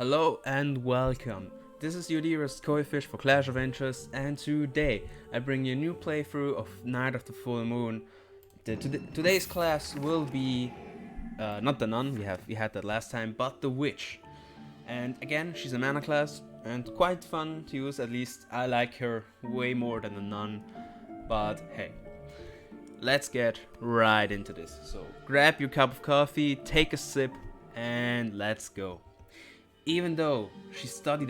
Hello and welcome. This is your dearest COI fish for Clash of Interest, and today I bring you a new playthrough of Night of the Full Moon. Today's class will be not the nun, we had that last time, but the witch. And again, she's a mana class and quite fun to use. At least I like her way more than the nun. But hey, let's get right into this. So grab your cup of coffee, take a sip, and let's go. Even though the study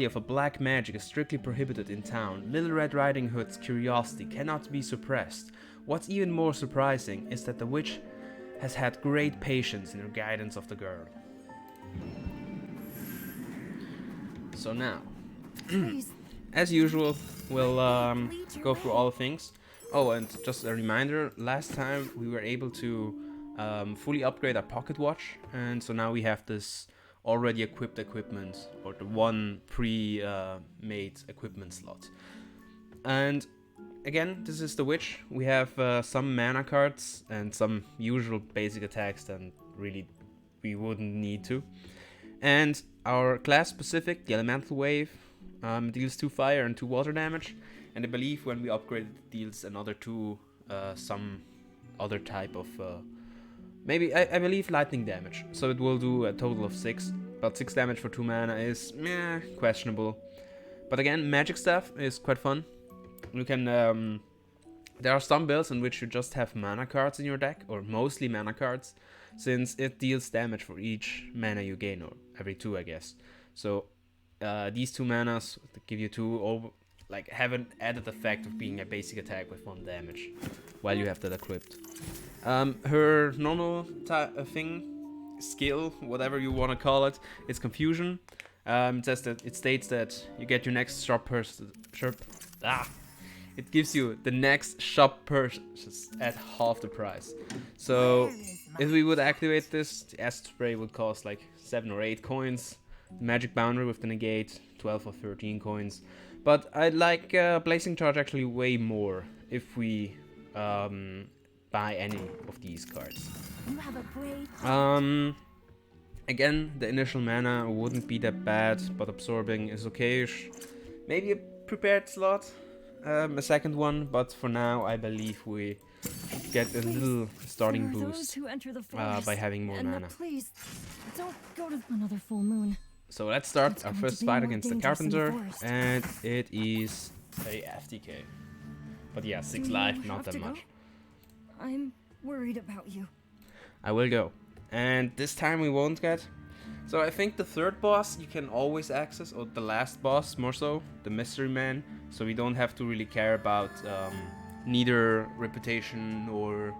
of a black magic is strictly prohibited in town, Little Red Riding Hood's curiosity cannot be suppressed. What's even more surprising is that the witch has had great patience in her guidance of the girl. So now, as usual, we'll go through all the things. Oh, and just a reminder, last time we were able to fully upgrade our pocket watch, and so now we have this already equipped equipment, or the one pre-made equipment slot. And again, this is the witch. We have some mana cards and some usual basic attacks that really we wouldn't need to. And our class specific, the elemental wave, deals 2 fire and 2 water damage, and I believe when we upgrade it deals another 2 some other type of maybe I believe lightning damage, so it will do a total of 6, but 6 damage for 2 mana is questionable. But again, magic stuff is quite fun. You can there are some builds in which you just have mana cards in your deck, or mostly mana cards, since it deals damage for each mana you gain, or every 2 I guess. So these 2 manas give you 2 have an added effect of being a basic attack with 1 damage while you have that equipped. Her normal skill, whatever you want to call it, is confusion. It states that you get your next it gives you the next shop purchase at half the price. So if we would activate this, the acid spray would cost like 7 or 8 coins. The magic boundary with the negate 12 or 13 coins. But I like Blazing Charge actually way more if we buy any of these cards. Again, the initial mana wouldn't be that bad, but absorbing is okay-ish. Maybe a prepared slot, a second one, but for now I believe we get a little starting boost by having more mana. Please, don't go to another full moon. So let's start our first fight against the Carpenter, and it is a FTK. But yeah, 6 life, not that much. I'm worried about you. I will go. And this time we won't get. So I think the third boss you can always access, or the last boss more so, the Mystery Man. So we don't have to really care about neither reputation nor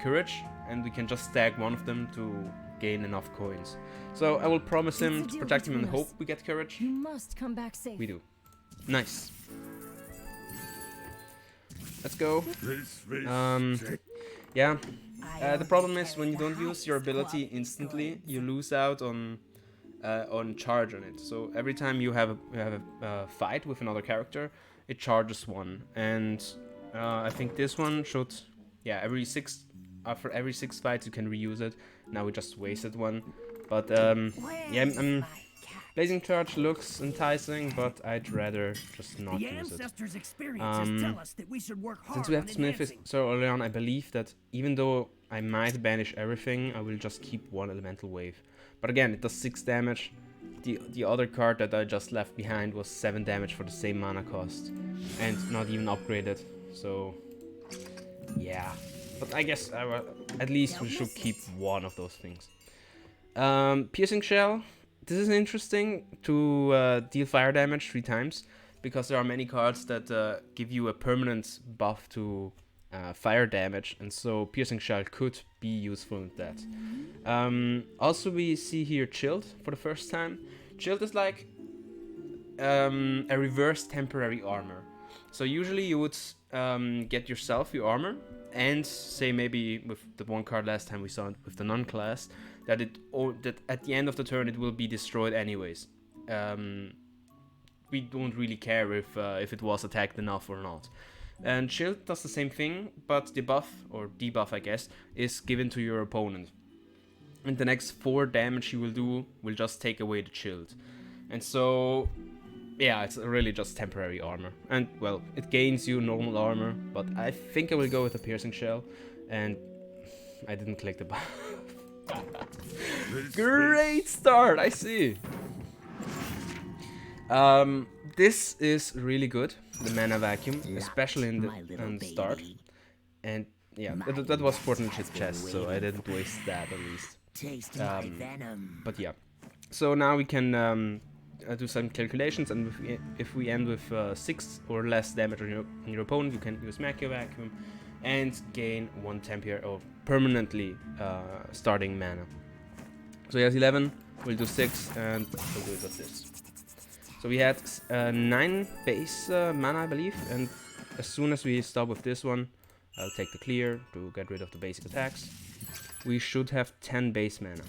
courage, and we can just stack one of them to gain enough coins. So I will promise him to protect him and hope we get courage. You must come back safe. We do. Nice. Let's go. Yeah. The problem is when you don't use your ability instantly, you lose out on charge on it. So every time you have a fight with another character, it charges 1. And I think this one should, after every 6 fights you can reuse it. Now we just wasted 1. But Blazing Charge looks enticing, but I'd rather just not use it. Since we have to smith it so early on, I believe that even though I might banish everything, I will just keep 1 elemental wave. But again, it does 6 damage. The other card that I just left behind was 7 damage for the same mana cost, and not even upgraded. So yeah, but I guess at least we should keep 1 of those things. Piercing Shell. This is interesting to deal fire damage 3 times, because there are many cards that give you a permanent buff to fire damage, and so Piercing Shell could be useful in that. Also, we see here Chilled for the first time. Chilled is like a reverse temporary armor. So usually you would get yourself your armor, and say maybe with the one card last time we saw it with the nun class, that at the end of the turn it will be destroyed anyways. We don't really care if it was attacked enough or not. And Shield does the same thing, but the buff, or debuff I guess, is given to your opponent. and the next 4 damage you will do will just take away the shield. And so, yeah, it's really just temporary armor. And, well, it gains you normal armor, but I think I will go with a piercing shell, and I didn't click the button. Great start, I see. This is really good, the mana vacuum, especially in the start. And yeah, that was Fortunate's chest, so I didn't waste that at least. But yeah, so now we can do some calculations, and if we end with 6 or less damage on your opponent, you can use Macchio Vacuum and gain 1 Tempier of permanently starting mana. So he has 11, we'll do 6, and we'll do it with this. So we had 9 base mana, I believe, and as soon as we stop with this one, I'll take the clear to get rid of the basic attacks. We should have 10 base mana.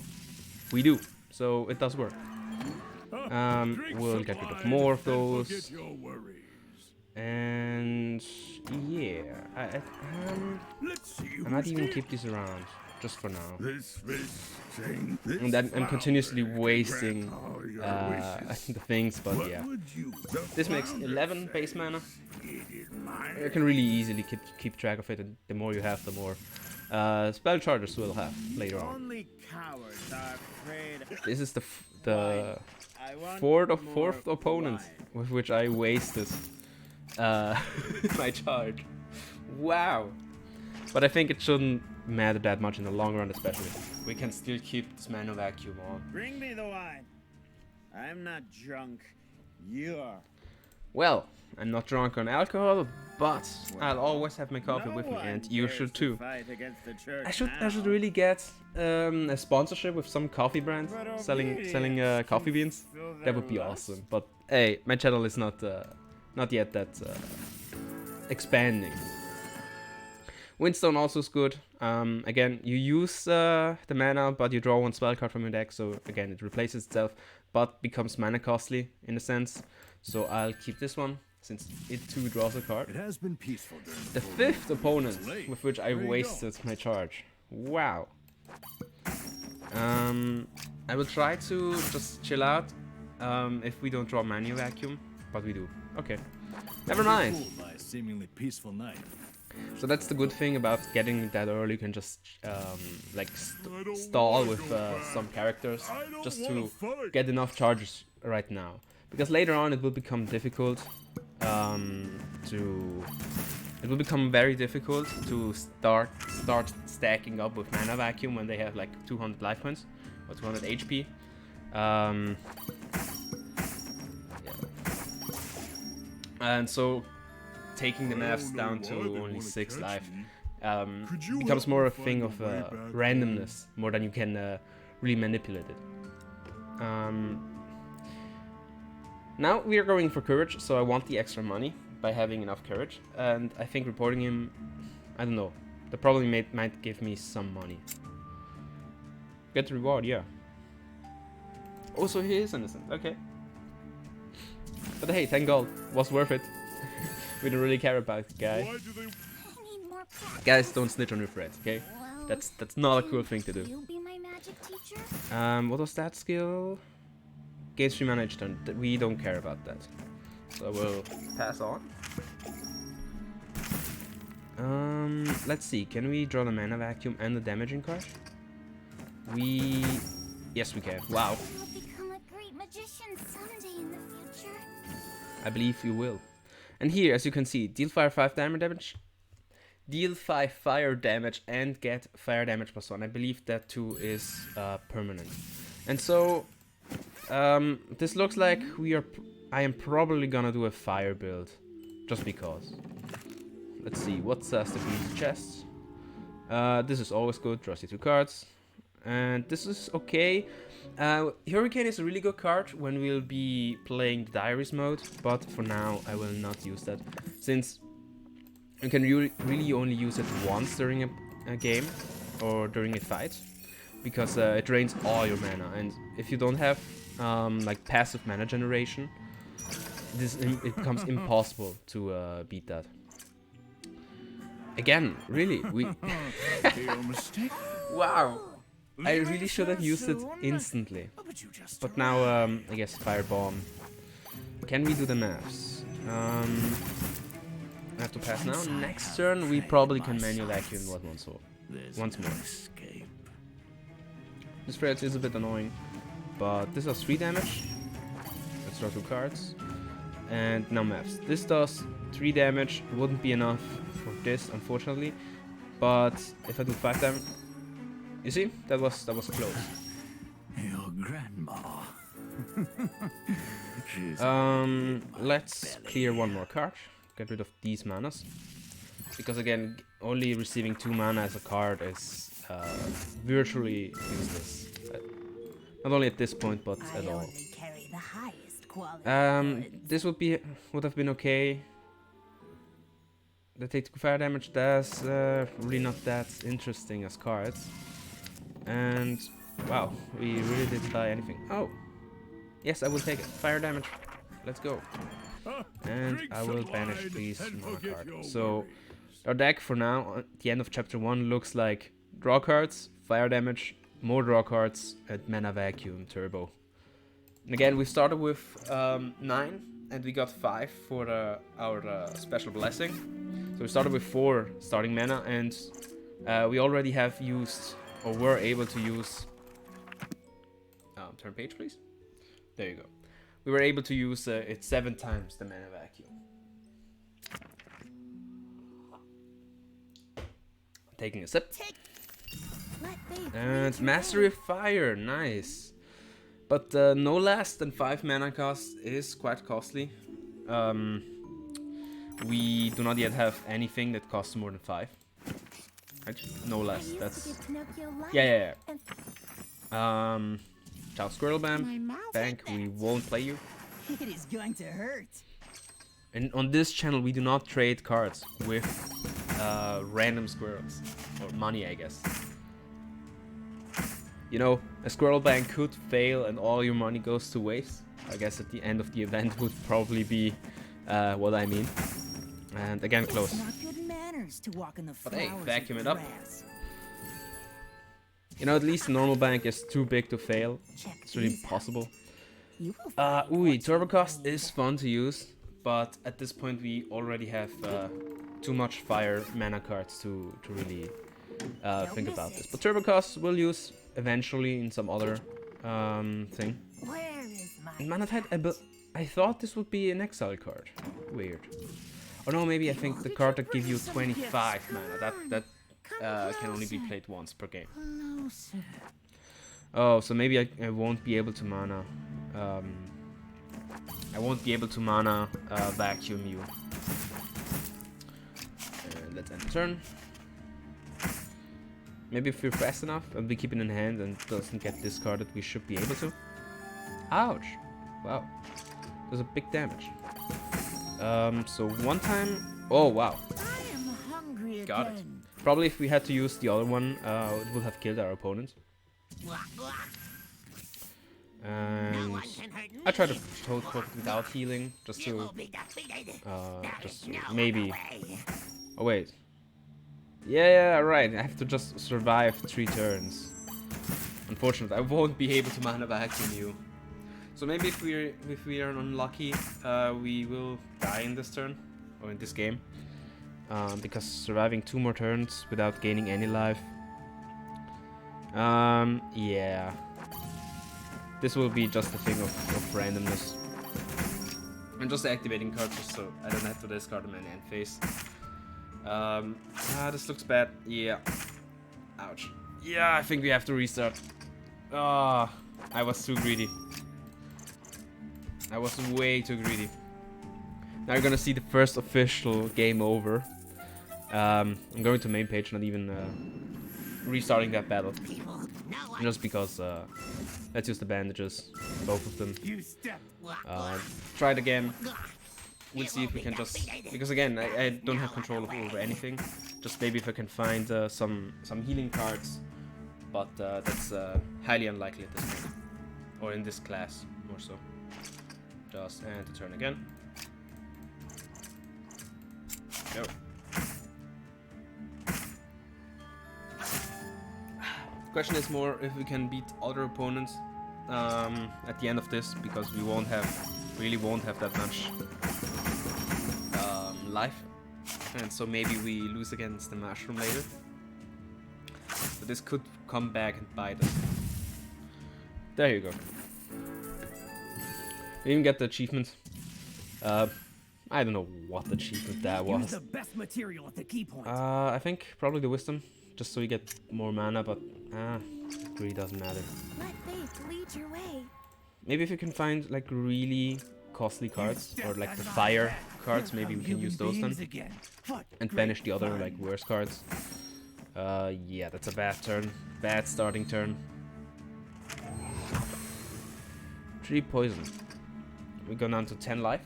We do, so it does work. We'll get rid of more of those. And yeah, I might even keep these around just for now. And I'm continuously wasting the things, but yeah. This makes 11 base mana. You can really easily keep track of it, and the more you have, the more spell charges we'll have later on. This is the fourth opponent with which I wasted my charge. Wow. But I think it shouldn't matter that much in the long run, especially. We can still keep this mana vacuum on. Bring me the wine. I'm not drunk. You are. Well, I'm not drunk on alcohol, but I'll always have my coffee with me, and you should too. I should really get a sponsorship with some coffee brand selling coffee beans. That would be awesome. But hey, my channel is not yet that expanding. Windstone also is good. Again, you use the mana, but you draw 1 spell card from your deck, so again it replaces itself, but becomes mana costly in a sense. So I'll keep this one, since it too draws a card. It has been peaceful the 5th opponent with which I wasted my charge. Wow. I will try to just chill out if we don't draw Mana Vacuum, but we do. Okay. Never mind. by a seemingly peaceful night. So that's the good thing about getting that early. You can just like stall with some characters just to get enough charges right now. Because later on it will become difficult it will become very difficult to start stacking up with Mana Vacuum when they have like 200 life points or 200 HP. Yeah. And so taking the maps down to only 6 life becomes more a thing of randomness more than you can really manipulate it. Now we are going for courage, so I want the extra money by having enough courage, and I think reporting him, I don't know, that probably might give me some money. Get the reward, yeah. Also, he is innocent, okay. But hey, 10 gold was worth it. We don't really care about the guy. Guys, don't snitch on your friends, okay? That's not a cool thing to do. What was that skill? Gains 3 mana each turn. We don't care about that. So we'll pass on. Let's see. Can we draw the Mana Vacuum and the damaging card? Yes, we can. Wow. You'll become a great magician someday in the future. I believe you will. And here, as you can see, deal fire 5 damage. Deal 5 fire damage and get fire damage +1. I believe that too is permanent. And so this looks like I am probably gonna do a fire build, just because. Let's see, what's the Stability chest? This is always good, draws you 2 cards. And this is okay. Hurricane is a really good card when we'll be playing Diaries mode, but for now I will not use that, since you can really only use it once during a game or during a fight, because it drains all your mana, and if you don't have like passive mana generation, it becomes impossible to beat that. Again, really, we... Mistake. Wow. I really should have used it instantly. But now, I guess Firebomb. Can we do the maths? I have to pass now. Next turn, we probably can manual vacuum once more. This threat is a bit annoying, but this does 3 damage. Let's draw 2 cards. And now maths. This does 3 damage. Wouldn't be enough for this, unfortunately. But if I do 5 damage, you see, that was close. Your grandma. Let's clear one more card. Get rid of these manas. Because again, only receiving 2 mana as a card is virtually useless. Not only at this point, but at all. This would have been okay. The take 2 fire damage, that's really not that interesting as cards. And wow, we really didn't buy anything. Oh, yes, I will take it. Fire damage. Let's go. And I will banish these mana cards. So our deck for now, at the end of chapter 1, looks like draw cards, fire damage, more draw cards, and mana vacuum turbo. And again, we started with 9, and we got 5 for our special blessing. So we started with 4 starting mana, and we already have used, or were able to use... turn page, please. There you go. We were able to use it 7 times the mana vacuum. Taking a sip. And Mastery of Fire, nice. But no less than 5 mana cost is quite costly. We do not yet have anything that costs more than 5. Actually, no less. That's yeah. Ciao Squirrel Bank, we won't play you. It is going to hurt. And on this channel, we do not trade cards with random squirrels or money, I guess. You know, a Squirrel Bank could fail and all your money goes to waste. I guess at the end of the event would probably be what I mean. And again, close. But hey, vacuum it up. You know, at least a normal bank is too big to fail. It's really possible. Turbo cost is fun to use, but at this point we already have too much fire mana cards to really think about this. But turbo cost we'll use eventually in some other thing. In Mana Tide, I thought this would be an exile card. Weird. Oh no, maybe I think the card that gives you 25 mana. That can only be played once per game. Oh, so maybe I won't be able to mana. I won't be able to mana vacuum you. Let's end the turn. Maybe if we're fast enough and we keep it in hand and doesn't get discarded, we should be able to. Ouch! Wow, there's a big damage. So one time. Oh wow! Got it. Probably if we had to use the other one, it would have killed our opponent. And I tried to toad poke it without healing, just to maybe. Oh wait. Yeah, right. I have to just survive 3 turns. Unfortunately, I won't be able to mana vacuum you. So maybe if we are unlucky, we will die in this turn or in this game. Because surviving 2 more turns without gaining any life. Yeah. This will be just a thing of randomness. I'm just activating cards just so I don't have to discard them in end phase. This looks bad. Yeah. Ouch. Yeah, I think we have to restart. Ah, I was too greedy. I was way too greedy. Now you're gonna see the first official game over. I'm going to main page, not even restarting that battle. Just because, let's use the bandages, both of them. Try it again. We'll see if we can just, because again, I don't have control over anything. Just maybe if I can find some healing cards, but that's highly unlikely at this point, or in this class more so. Just end the turn again. Go. Question is more if we can beat other opponents at the end of this, because we really won't have that much life, and so maybe we lose against the mushroom later. But this could come back and bite us. There you go. We even get the achievement. I don't know what achievement that was. Use the best material at the key point. I think probably the wisdom, just so you get more mana, but it really doesn't matter. Let fate lead your way. Maybe if you can find like really costly cards, or like the fire cards, maybe we can use those then. And banish the other like worse cards. Yeah, that's a bad turn. Bad starting turn. 3 poison. We go down to 10 life.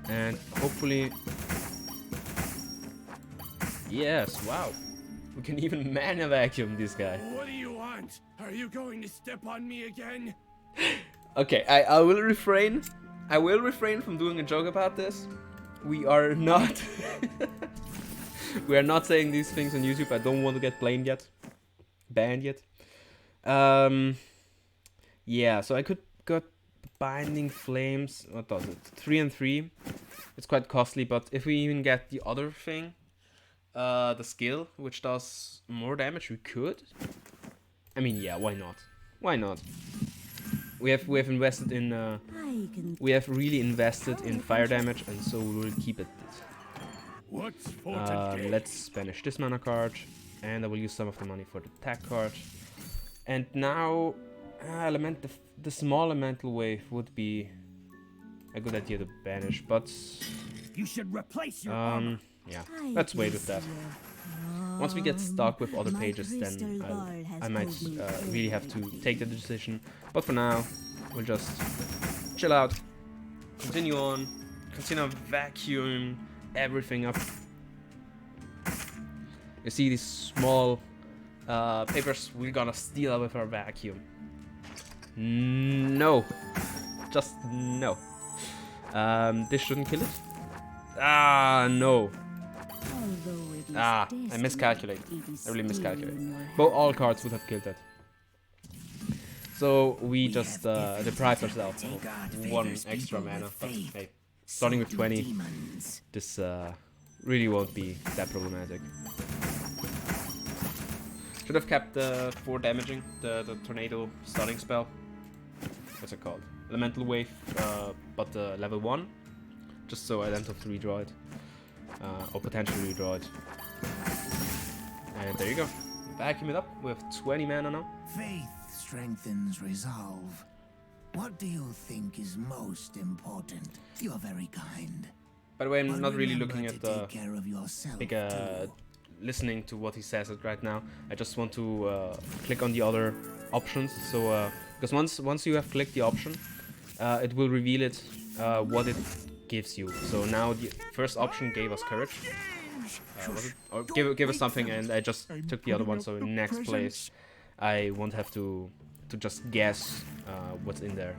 And hopefully... Yes, wow. We can even mana vacuum this guy. What do you want? Are you going to step on me again? Okay, I will refrain. I will refrain from doing a joke about this. We are not... we are not saying these things on YouTube. I don't want to get blamed yet. Banned yet. Yeah, so I could got Binding Flames. What does it? 3 and 3. It's quite costly, but if we even get the other thing, the skill, which does more damage, we could. I mean, yeah, why not? Why not? We have invested in we have really invested in fire damage, and so we will keep it. What's for today? Let's banish this mana card, and I will use some of the money for the attack card. And now, the small elemental wave would be a good idea to banish, but You should replace your armor. yeah, let's wait with that. Once we get stuck with other pages, then I might really have to take the decision. But for now, we'll just chill out, continue on, continue vacuuming everything up. You see these small papers we're gonna steal with our vacuum. No, just no. This shouldn't kill it. Ah, no. I miscalculated. I really miscalculated. But all cards would have killed that. So we just deprived ourselves of 1 extra mana. But hey, starting with 20, this really won't be that problematic. Should have kept the 4 damaging, the tornado starting spell. What's it called? Elemental Wave, but level 1. Just so I don't have to redraw it. Or potentially redraw it. And there you go. Vacuum it up. We have 20 mana now. Faith strengthens resolve. What do you think is most important? You are very kind. By the way, I'm But not really remember looking to at take care of yourself like too. listening to what he says right now. I just want to click on the other options. So because once you have clicked the option, it will reveal it what it gives you. So now the first option gave us courage. Was it? Or give us something, and I just took the other one. So in next place, I won't have to just guess what's in there.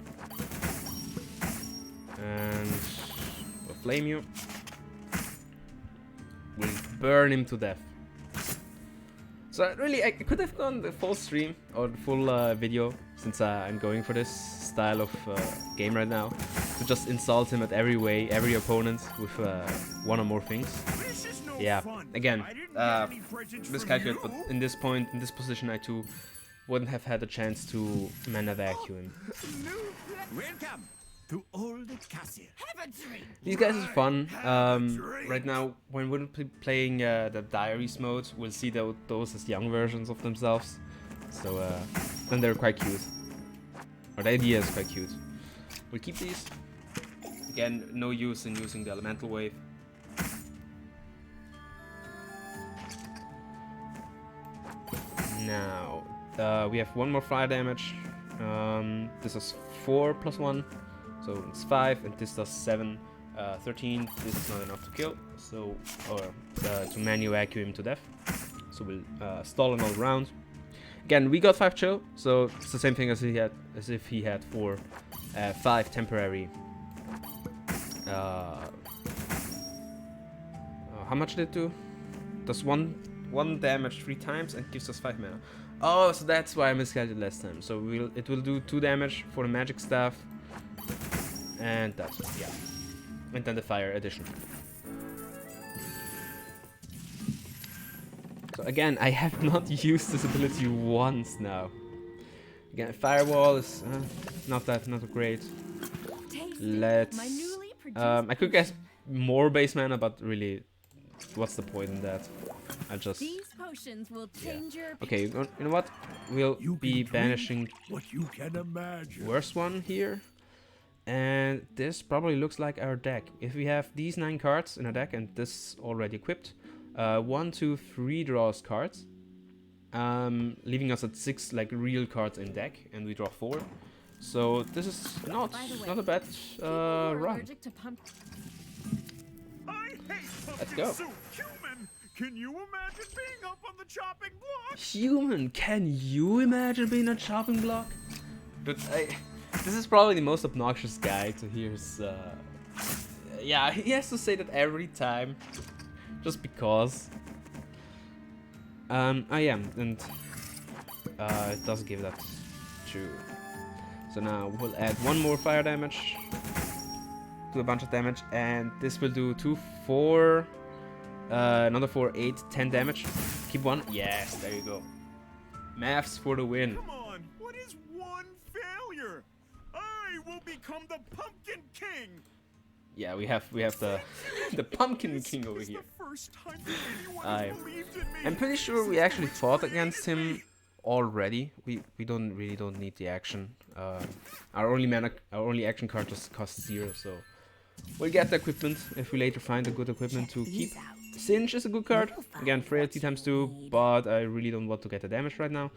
And we'll flame you. We'll burn him to death. So really, I could have done the full stream or the full video, since I'm going for this style of game right now, to just insult him at every opponent with 1 or more things. Yeah, again, miscalculate, but in this point, in this position, I too wouldn't have had a chance to mana vacuum. Welcome to old Cassia. These guys are fun. Right now, when we're playing the diaries mode, we'll see those as young versions of themselves. So then they're quite cute. Or the idea is quite cute. We'll keep these. Again, no use in using the elemental wave. Now, we have 1 more fire damage. This is 4 plus 1, so it's 5, and this does 7, 13. This is not enough to kill, so to manual vacuum him to death. So we'll stall another round. Again, we got 5 chill, so it's the same thing as if he had 5 temporary. How much did it do? Does one damage 3 times and gives us 5 mana. Oh, so that's why I miscalculated last time. So it will do 2 damage for the magic staff. And that's it, yeah. And then the fire addition. So again, I have not used this ability once now. Again, firewall is not that great. Let's. I could guess more base mana, but really, what's the point in that? I just. These potions will change your Okay, you know what? We'll be banishing what you can imagine. worst one here. And this probably looks like our deck. If we have these 9 cards in our deck and this already equipped, 1, 2, 3 draws cards, leaving us at 6 like real cards in deck, and we draw 4. So this is not a bad run. I hate Let's go. soup. Human, can you imagine being up on the chopping block? Human, can you imagine being a chopping block? But this is probably the most obnoxious guy to hear his, yeah, he has to say that every time, just because. Oh yeah, and it does give that to. So now we'll add 1 more fire damage to a bunch of damage, and this will do 2, 4, another 4, 8, 10 damage. Keep 1. Yes, there you go. Maths for the win. Come on, what is one failure? I will become the Pumpkin King. Yeah, we have the the Pumpkin King over This is here. the first time that anyone has believed in me. I'm pretty sure we actually fought against him already. We really don't need the action. Our only action card just costs 0, so we'll get the equipment if we later find a good equipment to keep. Cinch is a good card. Again, frailty ×2, but I really don't want to get the damage right now.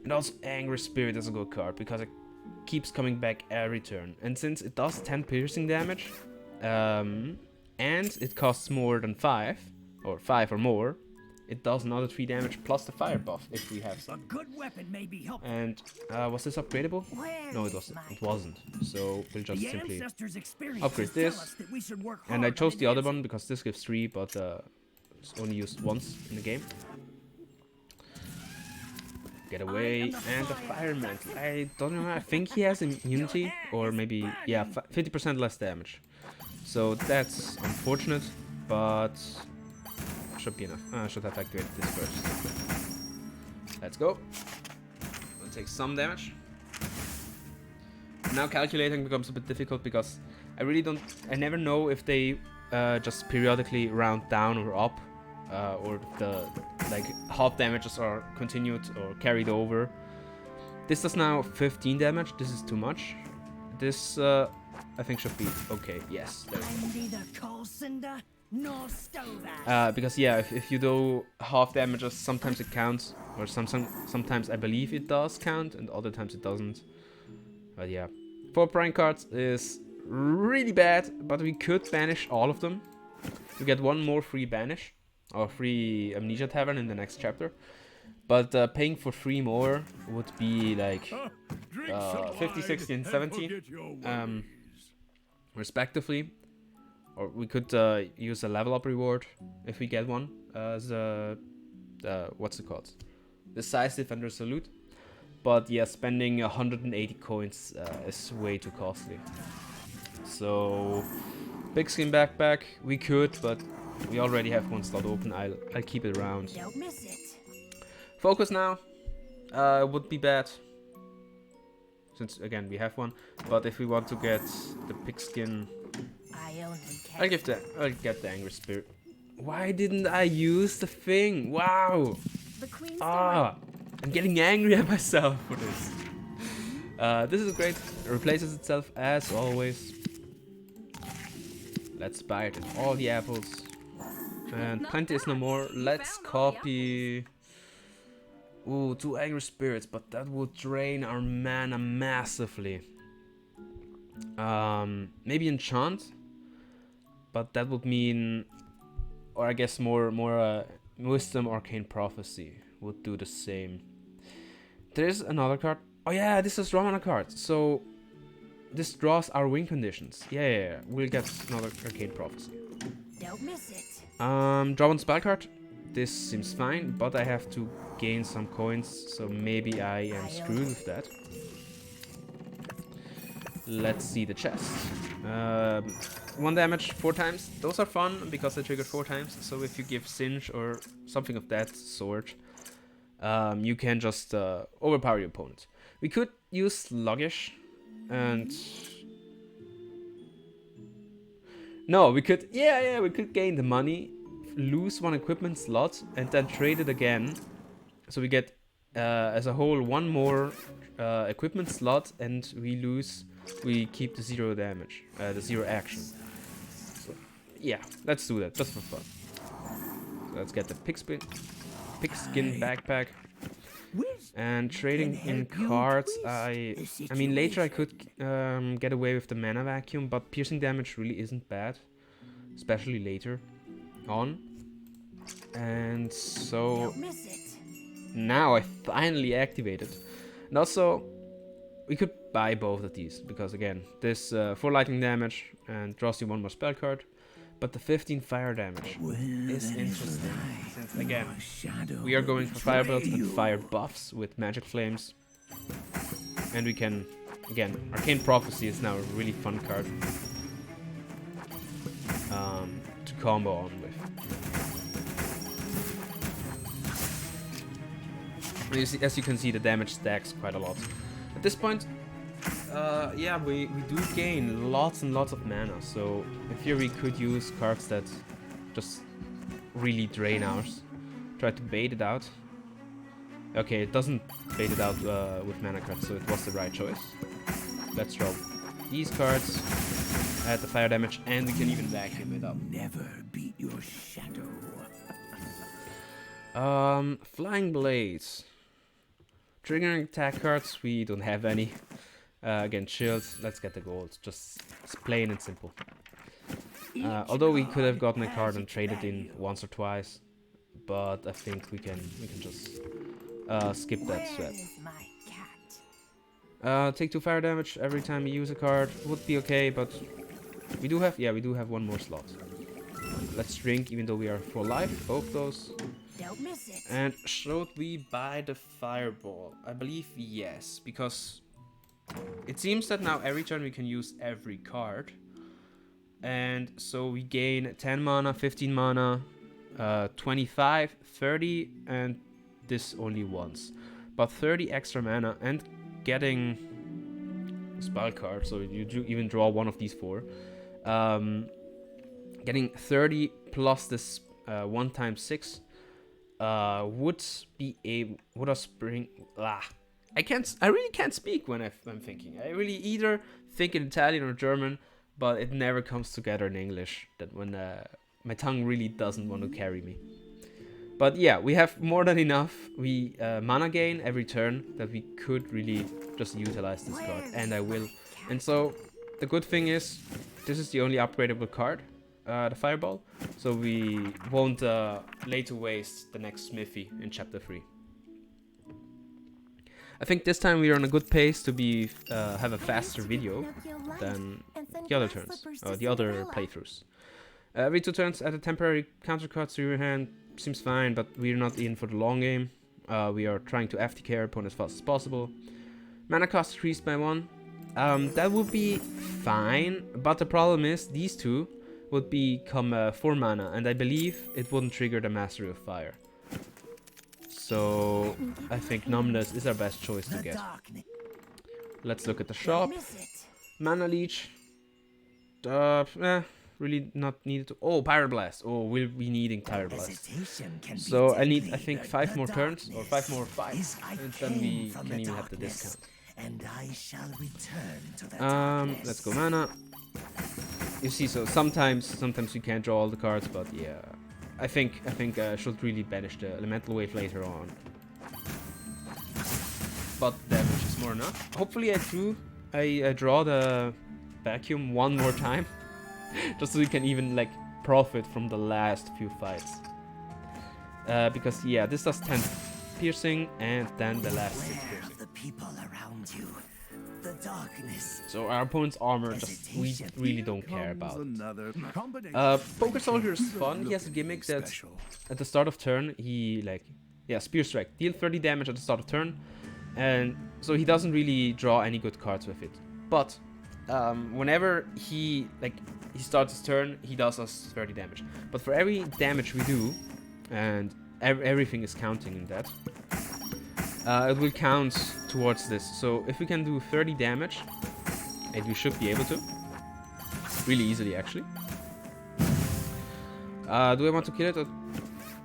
And also Angry Spirit is a good card because it keeps coming back every turn. And since it does 10 piercing damage, and it costs more than 5, or 5 or more, it does another 3 damage plus the fire buff if we have A some. good weapon may be helpful. And was this upgradable? No, it wasn't. It wasn't. So we'll just The simply ancestors' experiences upgrade tell this. us that we should work And I hard chose on the other advancing. one because this gives 3, but it's only used once in the game. Get away, and the fire mantle. I don't know. I think he has immunity, or maybe 50% less damage. So that's unfortunate, but should be enough. I should have activated this first. Let's go. We'll take some damage. Now calculating becomes a bit difficult because I never know if they just periodically round down or up, or the like half damages are continued or carried over. This does now 15 damage. This is too much. This I think should be okay. Yes, there we go. I'm neither coal cinder nor stove ash. Because yeah, if you do half damages, sometimes it counts, or sometimes I believe it does count, and other times it doesn't. But yeah, 4 prank cards is really bad, but we could banish all of them. We get 1 more free banish, or free Amnesia Tavern in the next chapter. But paying for 3 more would be like 50, 60, and 70, respectively. Or we could use a level up reward if we get one as what's it called? Decisive and Resolute. But yeah, spending 180 coins is way too costly. So pigskin backpack we could, but we already have 1 slot open. I'll keep it around. Don't miss it. Focus now would be bad, since again we have 1. But if we want to get the pigskin, I only can. I'll get the Angry Spirit. Why didn't I use the thing? Wow! The queen's I'm getting angry at myself for this. This is great. It replaces itself as always. Let's buy it in all the apples. And plenty is no more. Let's copy. Ooh, 2 Angry Spirits, but that would drain our mana massively. Maybe enchant, but that would mean, or I guess more Wisdom Arcane Prophecy would do the same. There's another card. Oh yeah, this is draw mana card. So this draws our win conditions. Yeah. We'll get another Arcane Prophecy. Don't miss it. Draw 1 spell card. this seems fine, but I have to gain some coins, so maybe I am screwed with that. Let's see the chest. 1 damage 4 times. Those are fun because they triggered 4 times. So if you give Singe or something of that sort, you can just overpower your opponent. We could use Sluggish and... No, we could... Yeah, we could gain the money, lose 1 equipment slot, and then trade it again. So we get, as a whole, 1 more equipment slot, and we keep the 0 damage, the 0 action. So, yeah, let's do that, just for fun. So let's get the pigskin backpack. And trading in cards, I mean, later I could get away with the mana vacuum, but piercing damage really isn't bad, especially later on. And so now I finally activated. And also, we could buy both of these, because again, this 4 lightning damage and draws you 1 more spell card. But the 15 fire damage is interesting, since again, we are going for fire belts and fire buffs with magic flames. And we can, again, Arcane Prophecy is now a really fun card to combo on with. As you can see, the damage stacks quite a lot. At this point, yeah, we do gain lots and lots of mana, so in theory we could use cards that just really drain ours. Try to bait it out. Okay, it doesn't bait it out with mana cards, so it was the right choice. Let's draw these cards, add the fire damage, and we can even vacuum it up. Never beat your shadow. Flying Blades. Triggering attack cards, we don't have any. Again, shields, let's get the gold. Just it's plain and simple. Although we could have gotten a card and traded in once or twice, but I think we can just skip that step. Take 2 fire damage every time you use a card would be okay, but we do have 1 more slot. Let's drink, even though we are full life, both those. Don't miss it. And should we buy the fireball? I believe yes, because it seems that now every turn we can use every card. And so we gain 10 mana, 15 mana, 25, 30, and this only once. But 30 extra mana and getting a spell card, so you even draw one of these 4. Getting 30 plus this 1 times 6 would us bring... I really can't speak when I'm thinking. I really either think in Italian or German, but it never comes together in English. That when my tongue really doesn't want to carry me. But yeah, we have more than enough. We mana gain every turn that we could really just utilize this card, and I will. And so the good thing is, this is the only upgradable card, the Fireball. So we won't lay to waste the next Smithy in Chapter 3. I think this time we are on a good pace to be have a faster video than the other turns, or the other playthroughs. Every 2 turns add a temporary counter card to your hand. Seems fine, but we're not in for the long game. We are trying to FTK our opponent as fast as possible. Mana cost decreased by 1. That would be fine, but the problem is these 2 would become 4 mana, and I believe it wouldn't trigger the Mastery of Fire. So I think Numbness is our best choice to get. Let's look at the shop. Mana Leech. Really not needed to... Oh, Pyroblast. Oh, we'll be needing Pyroblast. So I need, I think, 5 more turns, or 5 more fights, and then we can even have the discount. Let's go mana. You see, so sometimes we can't draw all the cards, but yeah. I think I should really banish the Elemental Wave later on. But damage is more enough. Hopefully I draw the Vacuum one more time. Just so we can even like profit from the last few fights. Because yeah, this does 10 piercing and then the last 6 piercing. The people around you, the darkness. So our opponent's armor just we really don't care about. Another combination. Poker Soldier is fun. He has a gimmick that Special. at the start of turn he Spear Strike, deal 30 damage at the start of turn, and so he doesn't really draw any good cards with it. But whenever he starts his turn, he does us 30 damage. But for every damage we do, and everything is counting in that, it will count towards this. So if we can do 30 damage, and we should be able to, really easily actually. Do I want to kill it? Or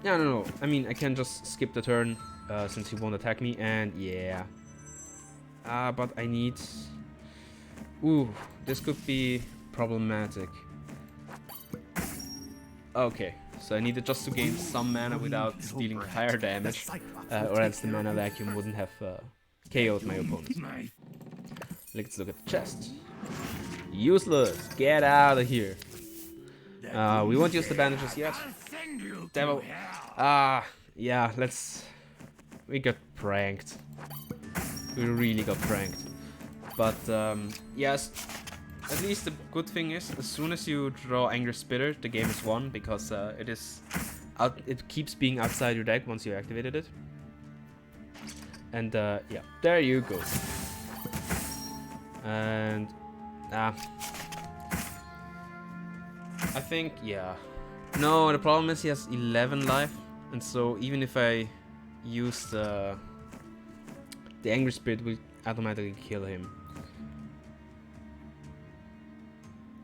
no. I mean, I can just skip the turn since he won't attack me, and yeah. But I need... Ooh, this could be problematic. Okay, so I needed just to gain some mana without dealing fire damage, or else the mana vacuum wouldn't have KO'd my opponent. Let's look at the chest. Useless! Get out of here! We won't use the bandages yet. Devil. Yeah, we got pranked. We really got pranked. But, yes, at least the good thing is, as soon as you draw Angry Spitter, the game is won, because it keeps being outside your deck once you activated it. And, yeah, there you go. And, I think, yeah. No, the problem is he has 11 life, and so even if I use the Angry Spirit, will automatically kill him.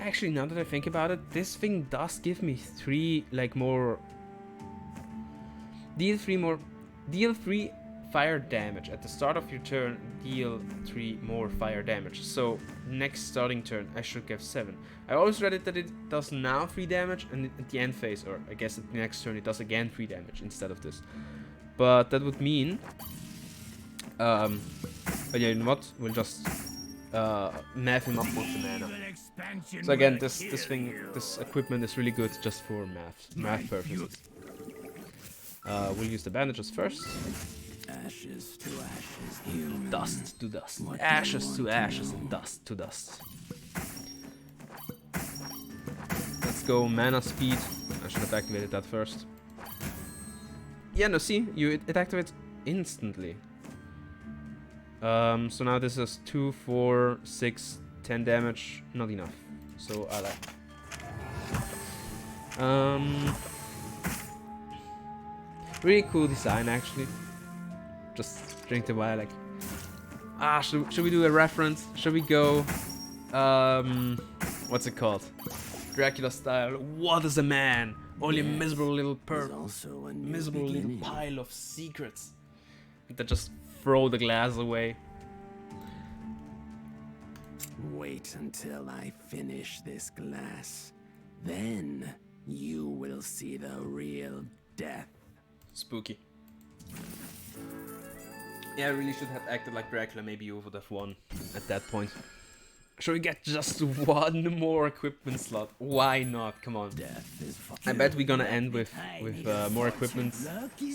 Actually, now that I think about it, this thing does give me 3 more. Deal 3 fire damage at the start of your turn. Deal 3 more fire damage. So next starting turn, I should get 7. I always read it that it does now 3 damage, and at the end phase, or I guess at the next turn, it does again 3 damage instead of this. But that would mean, but yeah, you know what? We'll just math him up with the mana. So again, this equipment is really good just for math purposes. We'll use the bandages first. Ashes to ashes, human. Dust to dust. Ashes to ashes and dust to dust. Let's go mana speed. I should have activated that first. Yeah, no, see, it activates instantly. So now this is 2, 4, 6, 10 damage. Not enough. So I like. Really cool design actually. Just drink the wine like. Should we do a reference? Should we go? What's it called? Dracula style. What is a man? Only a miserable little miserable little pile of secrets. That just throw the glass away. Wait until I finish this glass. Then you will see the real death. Spooky. Yeah, I really should have acted like Dracula. Maybe you would have won at that point. Should we get just 1 more equipment slot? Why not? Come on. I bet we're gonna end with more equipment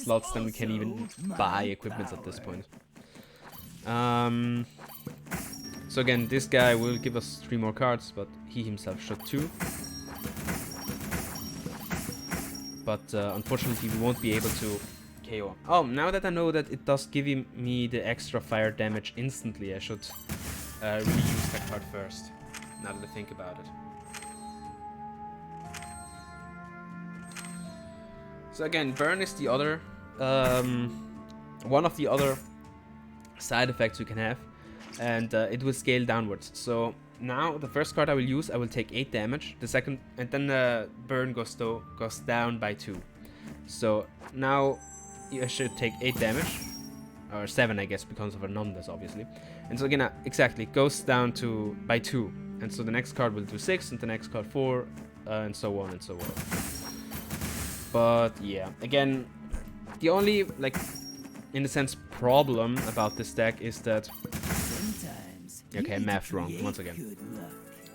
slots than we can even buy equipments at this point. So again, this guy will give us 3 more cards, but he himself should too. But unfortunately, we won't be able to KO. Oh, now that I know that it does give me the extra fire damage instantly, I should really use that card first. Now that I think about it. So again, burn is the other one of the other side effects you can have, and it will scale downwards. So now the first card I will use, I will take 8 damage. The second, and then the burn goes down by 2. So now I should take 8 damage, or 7 I guess because of a numbness obviously. And so again, exactly, it goes down by 2. And so the next card will do 6, and the next card 4, and so on and so on. But yeah, again, the only, like, in a sense, problem about this deck is that... Okay, math wrong, once again.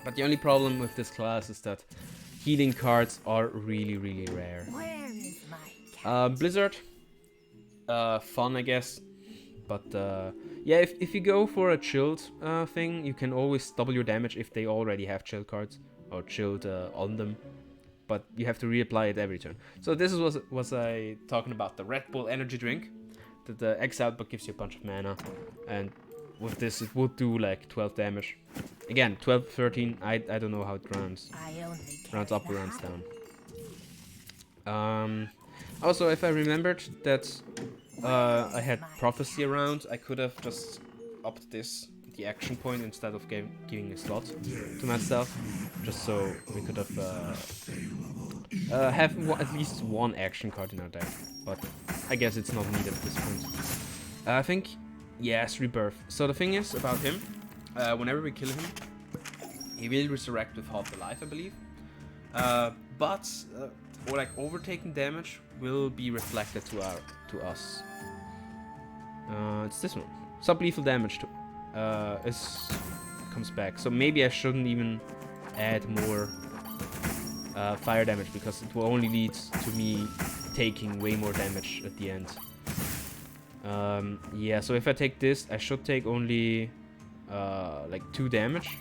But the only problem with this class is that healing cards are really, really rare. Where is my cat? Blizzard, fun I guess, But yeah, if you go for a chilled thing, you can always double your damage if they already have chilled cards or chilled on them. But you have to reapply it every turn. So this was I talking about the Red Bull energy drink that the exiled but gives you a bunch of mana, and with this it would do like 12 damage. Again, 12, 13. I don't know how it runs. Runs up or runs down. Also, if I remembered that I had prophecy around, I could have just upped the action point instead of giving a slot to myself, just so we could have at least one action card in our deck. But I guess it's not needed at this point. I think, yes, rebirth. So the thing is about him, whenever we kill him, he will resurrect with half the life, I believe. But or like overtaking damage will be reflected to us. It's this one. Sublethal damage comes back. So maybe I shouldn't even add more fire damage, because it will only lead to me taking way more damage at the end. Yeah, so if I take this, I should take only like 2 damage.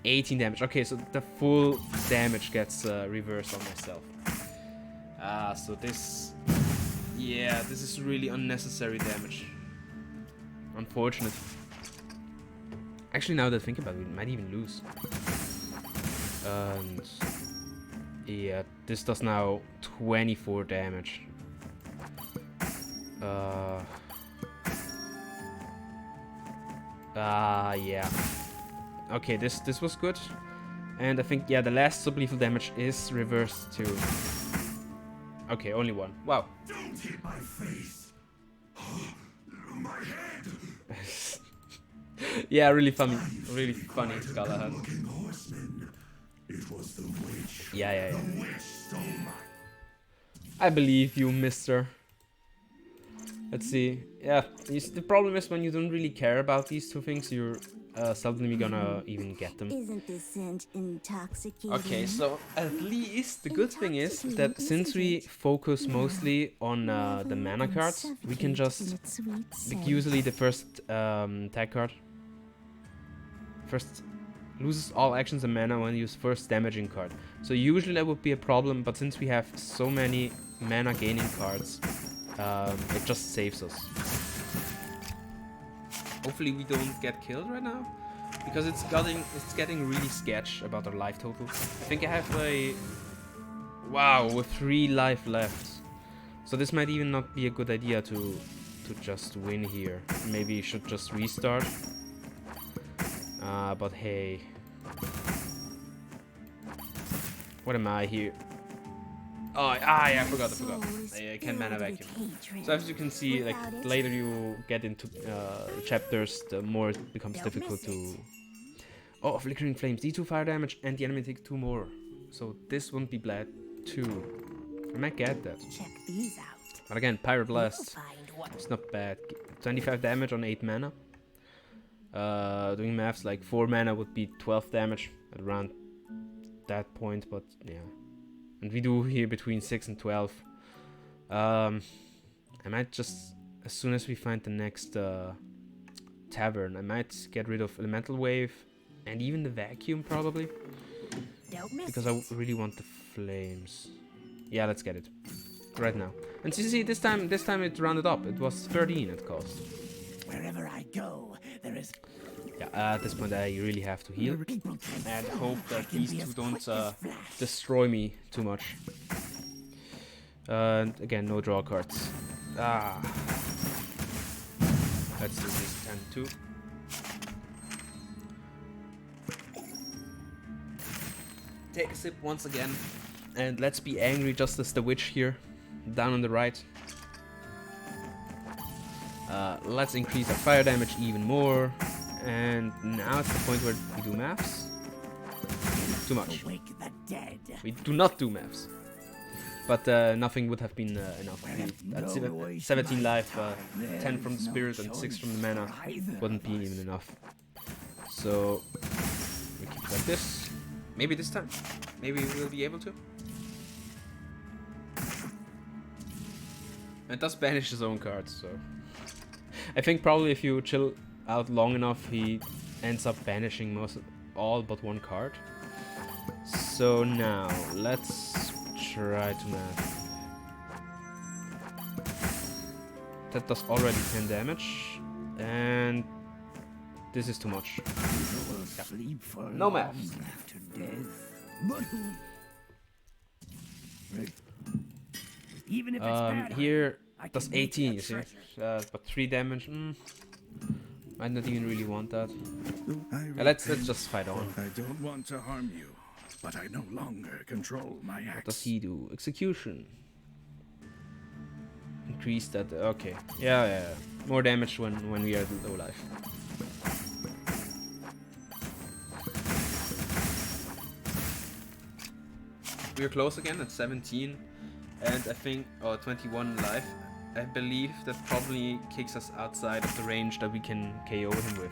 18 damage. Okay, so the full damage gets reversed on myself. So this... Yeah, this is really unnecessary damage. Unfortunate. Actually, now that I think about it, we might even lose. And... Yeah, this does now 24 damage. Yeah. Okay, this was good. And I think, yeah, the last sublethal damage is reversed too. Okay, only 1. Wow. Don't hit my face. My head. Yeah, really funny Galahad. It was the witch. Yeah. The witch stole my... I believe you, mister. Let's see. Yeah, the problem is when you don't really care about these two things, you're seldomly gonna even get them. Isn't this scent intoxicating? Okay, so at least the good thing is that since we focus mostly on the mana cards, we can just... Like usually the first tag card first loses all actions and mana when you use first damaging card. So usually that would be a problem, but since we have so many mana gaining cards, it just saves us. Hopefully we don't get killed right now, because it's getting really sketch about our life total. I think I have a... Wow, with 3 life left. So this might even not be a good idea to just win here. Maybe you should just restart. But hey. What am I here? Oh, yeah, I forgot. I can mana vacuum. So as you can see, like, the later you get into chapters, the more it becomes difficult to... Oh, Flickering Flames, D2 fire damage, and the enemy take 2 more. So this wouldn't be bad too. I might get that. Check these out. But again, Pyro Blast, it's not bad. 25 damage on 8 mana. Doing maths, like 4 mana would be 12 damage at around that point, but yeah. And we do here between 6 and 12. I might just, as soon as we find the next tavern, I might get rid of Elemental Wave and even the Vacuum probably. Because I really want the flames. Yeah, let's get it. Right now. And see, this time it rounded up. It was 13 it cost. Wherever I go, there is... Yeah, at this point I really have to heal. And hope that these two don't destroy me too much. And again, no draw cards. Let's do this 10-2. Take a sip once again. And let's be angry just as the witch here. Down on the right. Let's increase our fire damage even more. And now it's the point where we do maths. Too much. We do not do maths. But nothing would have been enough. At 17 life, 10 from the spirit and 6 from the mana wouldn't be even enough. So we keep it like this. Maybe this time. Maybe we'll be able to. And it does banish his own cards, so I think probably if you chill out long enough, he ends up banishing all but one card. So now, let's try to math. That does already 10 damage, and this is too much. No math. Even if it's bad, Here I does can make 18, that you see? treasure. But 3 damage, might not even really want that. Let's just fight on. I don't want to harm you, but I no longer control my What acts. does he do? Execution. Increase that. Okay. Yeah. More damage when we are low life. We are close again at 17, and I think 21 life. I believe that probably kicks us outside of the range that we can KO him with.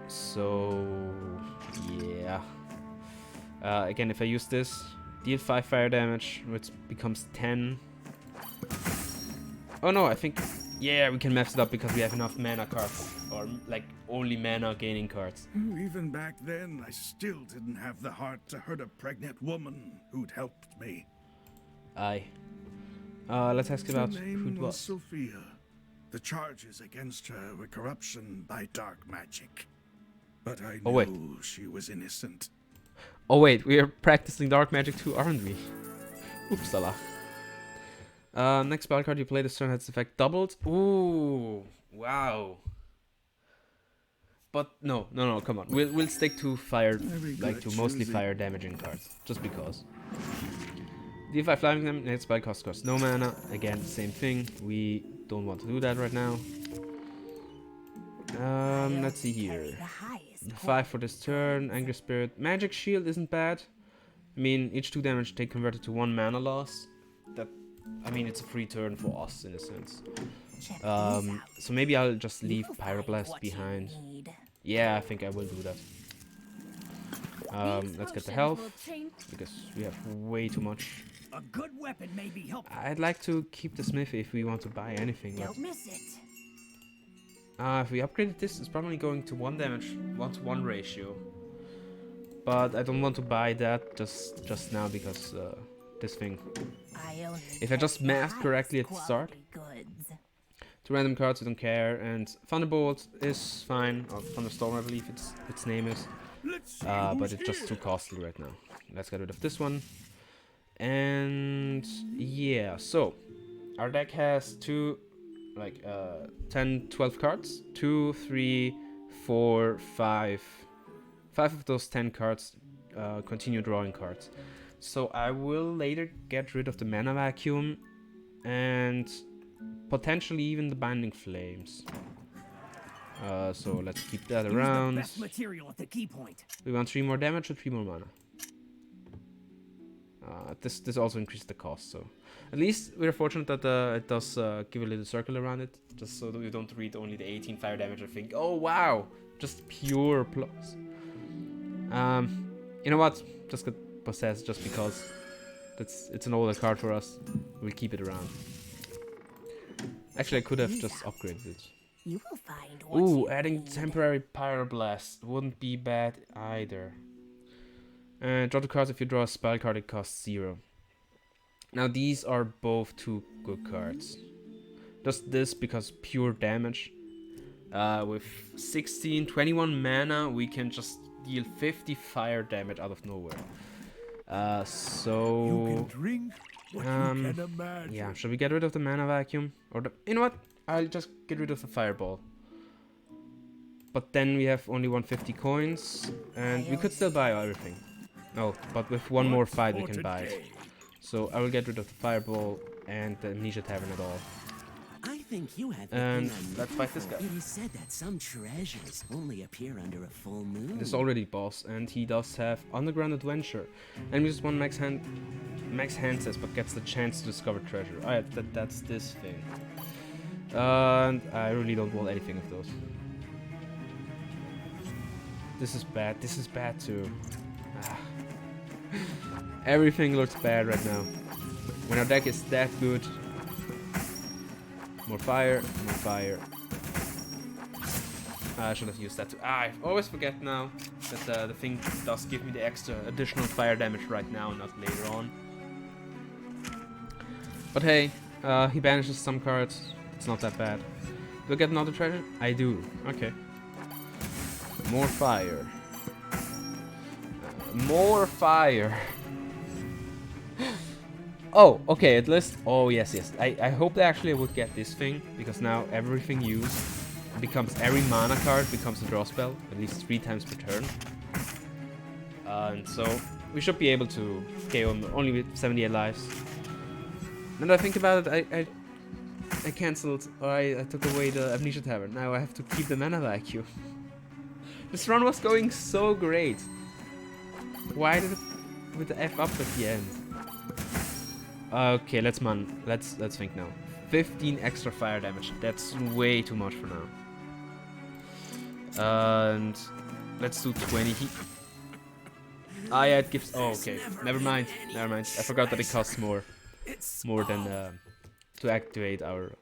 So yeah. Again, if I use this, deal 5 fire damage, which becomes 10. Oh no, I think, yeah, we can mess it up because we have enough mana cards, or like only mana gaining cards. Even back then, I still didn't have the heart to hurt a pregnant woman who'd helped me. Aye. Let's ask about Her who name it was was. Sophia. The charges against her were corruption by dark magic. But I Oh, wait. knew she was innocent. Oh wait, we are practicing dark magic too, aren't we? Oopsala. Next spell card you play this turn has its effect doubled. Ooh, wow. But no, come on. We'll stick to fire, like to mostly fire damaging cards, just because. Deal 5 flying them. Next spell costs no mana. Again, same thing. We don't want to do that right now. Let's see here. 5 for this turn. Angry Spirit. Magic Shield isn't bad. I mean, each 2 damage take converted to 1 mana loss. That, I mean, it's a free turn for us in a sense. So maybe I'll just leave Pyroblast behind. Yeah, I think I will do that. Let's get the health, because we have way too much. A good weapon may be helpful. I'd like to keep the smith if we want to buy anything. But Don't miss it. if we upgraded this, it's probably going to 1 damage, 1-to-1 ratio. But I don't want to buy that just now because this thing. If I just mathed correctly at the start. 2 random cards, I don't care, and Thunderbolt is fine, or Thunderstorm I believe its name is. But it's just too costly right now. Let's get rid of this one. And yeah, so our deck has 10, 12 cards. 2, 3, 4, 5. 5 of those 10 cards continue drawing cards. So I will later get rid of the Mana Vacuum and potentially even the Binding Flames. So let's keep that around. Use the best material at the key point. We want 3 more damage or 3 more mana. This also increases the cost, so at least we're fortunate that it does give a little circle around it, just so that we don't read only the 18 fire damage and think, oh wow, just pure plus. You know what? Just get possessed just because it's an older card for us. We'll keep it around. Actually, I could have just upgraded it. You will find what Ooh, you adding need. temporary Pyroblast wouldn't be bad either. And draw 2 cards. If you draw a spell card, it costs 0. Now these are both 2 good cards. Just this because pure damage. With 21 mana, we can just deal 50 fire damage out of nowhere. So Drink what yeah, should we get rid of the Mana Vacuum? Or you know what? I'll just get rid of the Fireball. But then we have only 150 coins, and we could still buy everything. No, but with one more fight we can buy it. So I will get rid of the Fireball and the Amnesia Tavern at all. I think you have the And thing I'm let's looking fight this for. guy. It is said that some treasures only appear under a full moon. This is already boss, and he does have Underground Adventure. And uses 1 max hand says, but gets the chance to discover treasure. Alright, that's this thing. And I really don't want anything of those. This is bad. This is bad too. Everything looks bad right now. When our deck is that good. More fire, more fire. I should have used that too. I always forget now that the thing does give me the extra additional fire damage right now, not later on. But hey, he banishes some cards. It's not that bad. Do I get another treasure? I do. Okay. More fire. More fire. Oh, okay, at least. Oh, yes, yes. I hope that actually I would get this thing, because now everything used becomes, every mana card becomes a draw spell, at least 3 times per turn. And so we should be able to KO him only with 78 lives. Now that I think about it, I cancelled, or I took away the Amnesia Tavern. Now I have to keep the mana vacuum. This run was going so great. Why did it with the F up at the end? Okay, let's think now. 15 extra fire damage. That's way too much for now. And let's do 20 heat. Ah, yeah, it gives. Oh, okay. Never mind. Never mind. I forgot that it costs more than to activate our.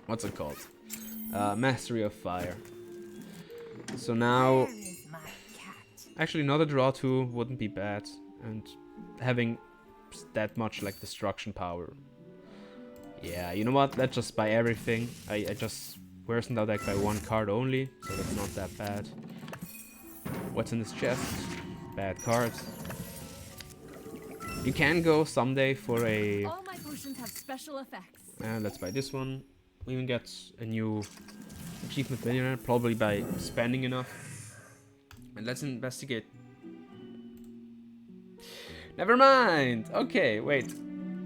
What's it called? Mastery of Fire. So now, actually, another draw 2 wouldn't be bad, and having that much like destruction power. Yeah, you know what? Let's just buy everything. I just worsened our deck by 1 card only, so that's not that bad. What's in this chest? Bad cards. You can go someday for a. All my potions have special effects. And let's buy this one. We even get a new achievement millionaire, probably by spending enough. And let's investigate. Never mind. Okay, wait.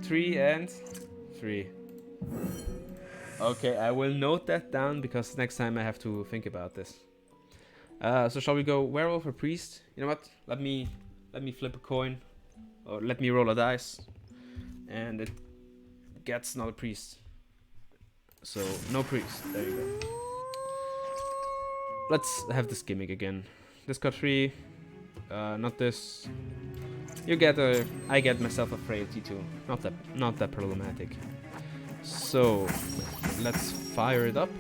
3 and 3. Okay, I will note that down because next time I have to think about this. So shall we go werewolf or priest? You know what? Let me flip a coin, or let me roll a dice, and it gets not a priest. So no priest. There you go. Let's have this gimmick again. This got 3. Not this. You get a. I get myself a frailty too. Not that problematic. So let's fire it up.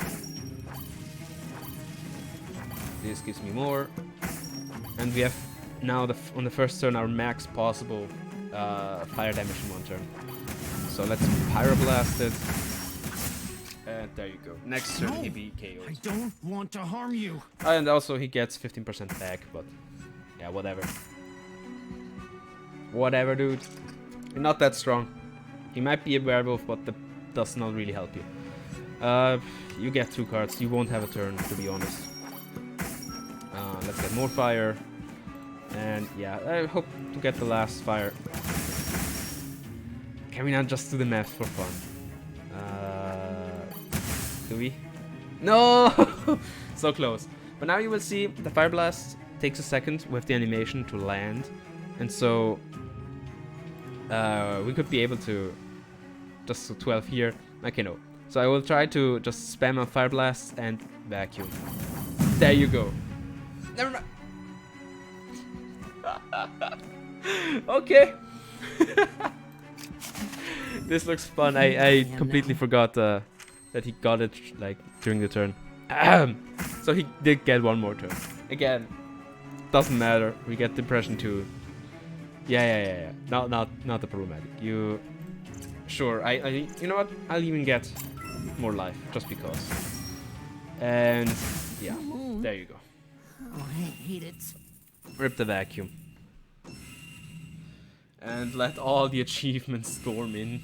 This gives me more, and we have now on the first turn our max possible fire damage in 1 turn. So let's pyroblast it, and there you go. Next turn he be KO'd. I don't want to harm you. And also he gets 15% back, but yeah, whatever. Whatever, dude. You're not that strong. He might be a werewolf, but that does not really help you. You get 2 cards. You won't have a turn, to be honest. Let's get more fire. And yeah, I hope to get the last fire. Can we not just do the math for fun? Do we? No! So close. But now you will see the fire blast takes a second with the animation to land. And so we could be able to just do 12 here. Okay, no. So I will try to just spam a fire blast and vacuum. There you go. Never mind. Okay. This looks fun. I completely forgot that he got it like during the turn. So he did get 1 more turn. Again, doesn't matter. We get the impression too. Yeah. Not the problematic. You. Sure. I. You know what? I'll even get more life just because. And yeah, there you go. Oh, I hate it. Rip the vacuum. And let all the achievements storm in.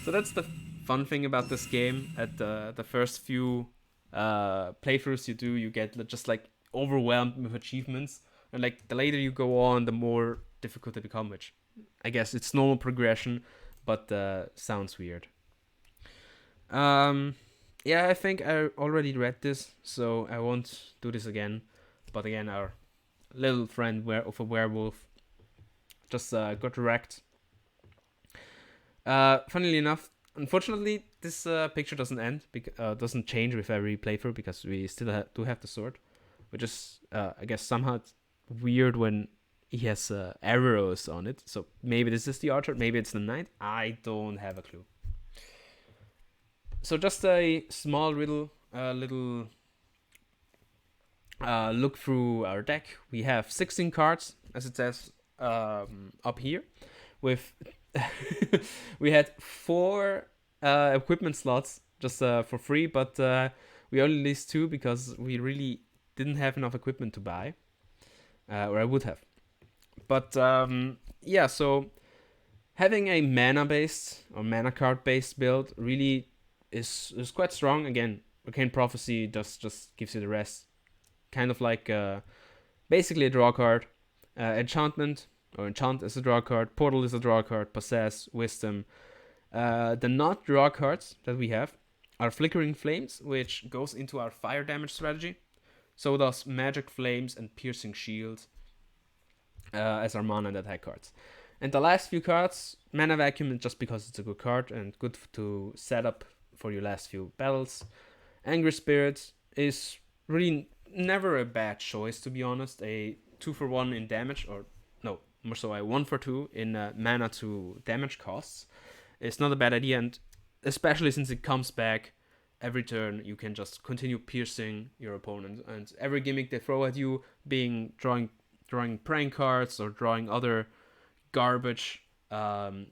So that's the fun thing about this game. At the first few playthroughs you do, you get just like overwhelmed with achievements. And like the later you go on, the more difficult they become, which I guess it's normal progression, but sounds weird. Yeah, I think I already read this, so I won't do this again. But again, our little friend of a werewolf just got wrecked. Funnily enough, unfortunately, this picture doesn't end, doesn't change with every playthrough because we still do have the sword, which is, I guess, somehow weird when he has arrows on it. So maybe this is the archer, maybe it's the knight. I don't have a clue. So just a small little look through our deck. We have 16 cards, as it says up here. With we had 4 equipment slots just for free, but we only leased 2 because we really didn't have enough equipment to buy, or I would have. But yeah, so having a mana-based or mana card-based build really is quite strong. Again, Arcane Prophecy just gives you the rest. Kind of like basically a draw card. Enchantment, or Enchant is a draw card. Portal is a draw card. Possess, Wisdom. The not draw cards that we have are Flickering Flames, which goes into our fire damage strategy. So does Magic Flames and Piercing Shield as our mana and attack cards. And the last few cards, Mana Vacuum, just because it's a good card and good to set up for your last few battles. Angry Spirit is really never a bad choice, to be honest. A 2-for-1 in damage, or no, more so a 1-for-2 in mana to damage costs. It's not a bad idea, and especially since it comes back every turn, you can just continue piercing your opponent. And every gimmick they throw at you, being drawing prank cards or drawing other garbage,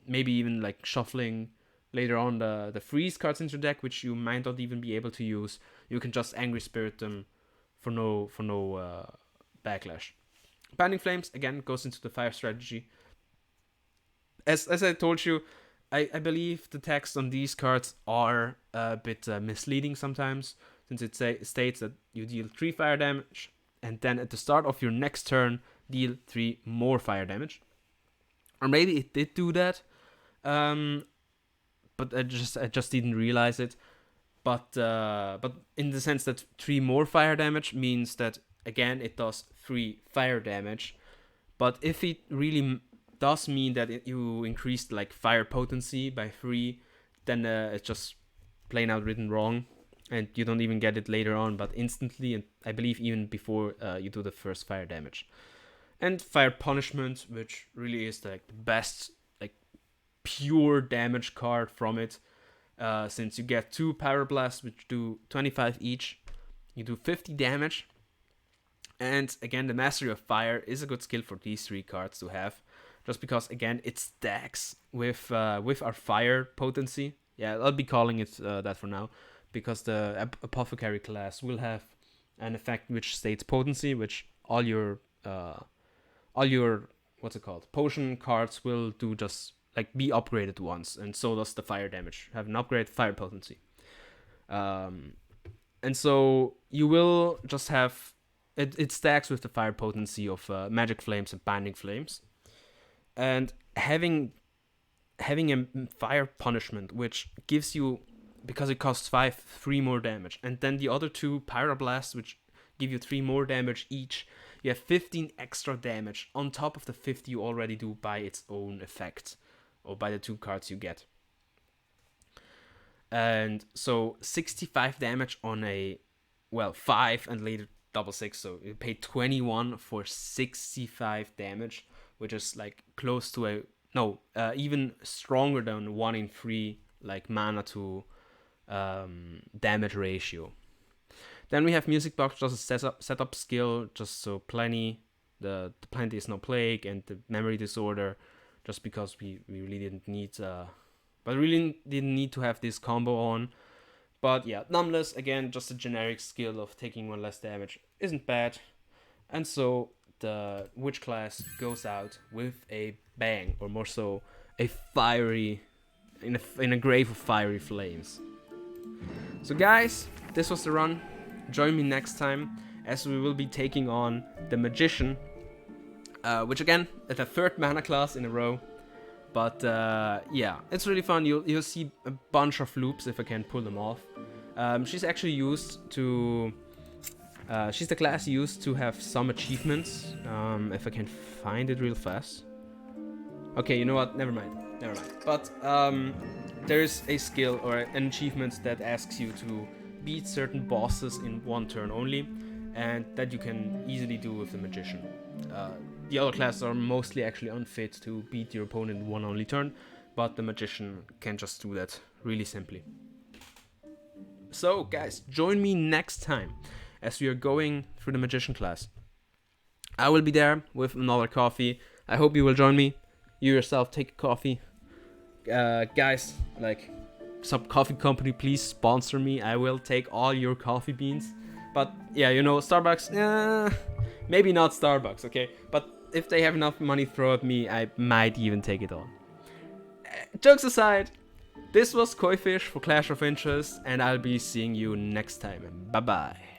maybe even like shuffling later on the freeze cards into your deck, which you might not even be able to use. You can just Angry Spirit them for no backlash. Binding Flames again goes into the fire strategy. As I told you, I believe the text on these cards are a bit misleading sometimes, since it states that you deal 3 fire damage and then at the start of your next turn deal 3 more fire damage. Or maybe it did do that, but I just didn't realize it. But in the sense that 3 more fire damage means that again it does 3 fire damage. But if it really does mean that you increased like fire potency by 3, then it's just plain out written wrong, and you don't even get it later on, but instantly, and I believe even before you do the first fire damage. And Fire Punishment, which really is like the best like pure damage card from it, since you get 2 Power Blasts which do 25 each, you do 50 damage. And again, the Mastery of Fire is a good skill for these 3 cards to have, just because again it stacks with our fire potency. Yeah, I'll be calling it that for now, because the Apothecary class will have an effect which states potency, which all your what's it called, potion cards will do, just like be upgraded once, and so does the fire damage, have an upgrade fire potency. And so you will just have it stacks with the fire potency of Magic Flames and Binding Flames. And having a Fire Punishment, which gives you, because it costs 3 more damage, and then the other 2 Pyroblasts, which give you 3 more damage each, you have 15 extra damage on top of the 50 you already do by its own effect, or by the 2 cards you get. And so 65 damage on a 5 and later double 6, so you pay 21 for 65 damage, which is like close to even stronger than 1 in 3 like mana to damage ratio. Then we have Music Box, just a setup skill, just so Plenty, the Plenty is no plague, and the Memory Disorder, just because we really didn't need to have this combo on. But yeah, nonetheless, again, just a generic skill of taking 1 less damage isn't bad. And so the Witch class goes out with a bang, or more so, a fiery, in a grave of fiery flames. So guys, this was the run. Join me next time, as we will be taking on the Magician, which again, is the 3rd mana class in a row. But yeah, it's really fun. You'll see a bunch of loops if I can pull them off. She's actually used to... she's the class used to have some achievements. If I can find it real fast. Okay, you know what? Never mind. But there's a skill or an achievement that asks you to beat certain bosses in 1 turn only, and that you can easily do with the Magician. The other classes are mostly actually unfit to beat your opponent in 1 only turn, but the Magician can just do that really simply. So guys, join me next time as we are going through the magician class. I will be there with another coffee. I hope you will join me. You yourself take a coffee. Guys, like, some coffee company, please sponsor me. I will take all your coffee beans. But yeah, you know, Starbucks, maybe not Starbucks, okay? But if they have enough money to throw at me, I might even take it on. Jokes aside, this was Koi Fish for Clash of Interest, and I'll be seeing you next time. Bye bye.